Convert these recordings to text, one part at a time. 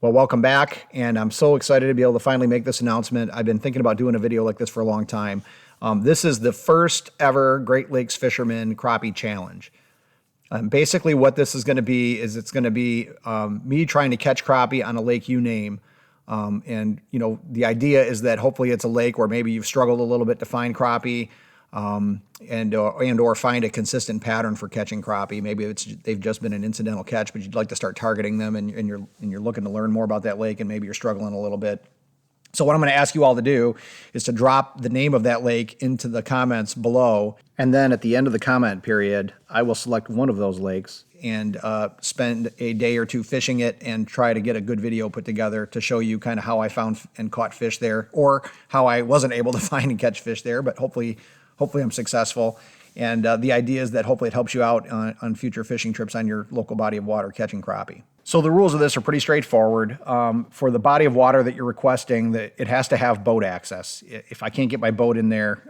Well, welcome back, and I'm so excited to be able to finally make this announcement. I've been thinking about doing a video like this for a long time. This is the first ever Great Lakes Fisherman Crappie Challenge. Basically what this is going to be is it's going to be me trying to catch crappie on a lake you name. The idea is that hopefully it's a lake where maybe you've struggled a little bit to find crappie, or find a consistent pattern for catching crappie. Maybe they've just been an incidental catch, but you'd like to start targeting them, and you're looking to learn more about that lake, and maybe you're struggling a little bit. So what I'm going to ask you all to do is to drop the name of that lake into the comments below, and then at the end of the comment period, I will select one of those lakes and spend a day or two fishing it and try to get a good video put together to show you kind of how I found and caught fish there, or how I wasn't able to find and catch fish there, but hopefully I'm successful. And the idea is that hopefully it helps you out on future fishing trips on your local body of water catching crappie. So the rules of this are pretty straightforward. For the body of water that you're requesting, it has to have boat access. If I can't get my boat in there,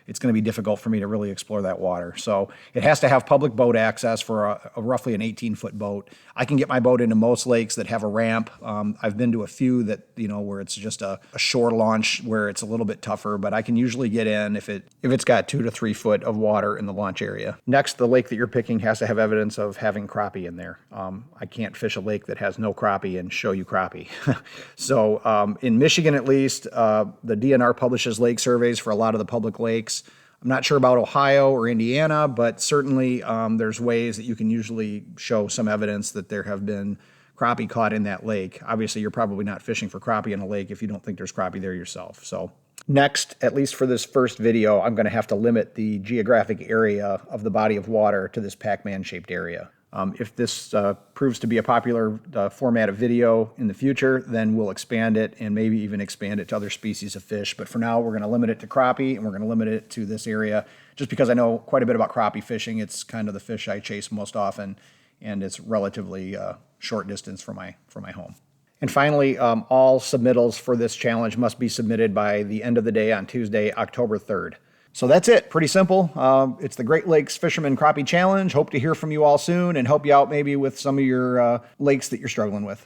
it's going to be difficult for me to really explore that water. So it has to have public boat access for a roughly an 18-foot boat. I can get my boat into most lakes that have a ramp. I've been to a few that, where it's just a shore launch where it's a little bit tougher, but I can usually get in if it's got 2 to 3 foot of water in the launch area. Next, the lake that you're picking has to have evidence of having crappie in there. I can't fish a lake that has no crappie and show you crappie. So in Michigan, at least, the DNR publishes lake surveys for a lot of the public lakes. I'm not sure about Ohio or Indiana, but certainly there's ways that you can usually show some evidence that there have been crappie caught in that lake. Obviously, you're probably not fishing for crappie in a lake if you don't think there's crappie there yourself. So next, at least for this first video, I'm going to have to limit the geographic area of the body of water to this Pac-Man shaped area. If this proves to be a popular format of video in the future, then we'll expand it and maybe even expand it to other species of fish. But for now, we're going to limit it to crappie, and we're going to limit it to this area just because I know quite a bit about crappie fishing. It's kind of the fish I chase most often, and it's relatively short distance from my home. And finally, all submittals for this challenge must be submitted by the end of the day on Tuesday, October 3rd. So that's it. Pretty simple. It's the Great Lakes Fisherman Crappie Challenge. Hope to hear from you all soon and help you out maybe with some of your lakes that you're struggling with.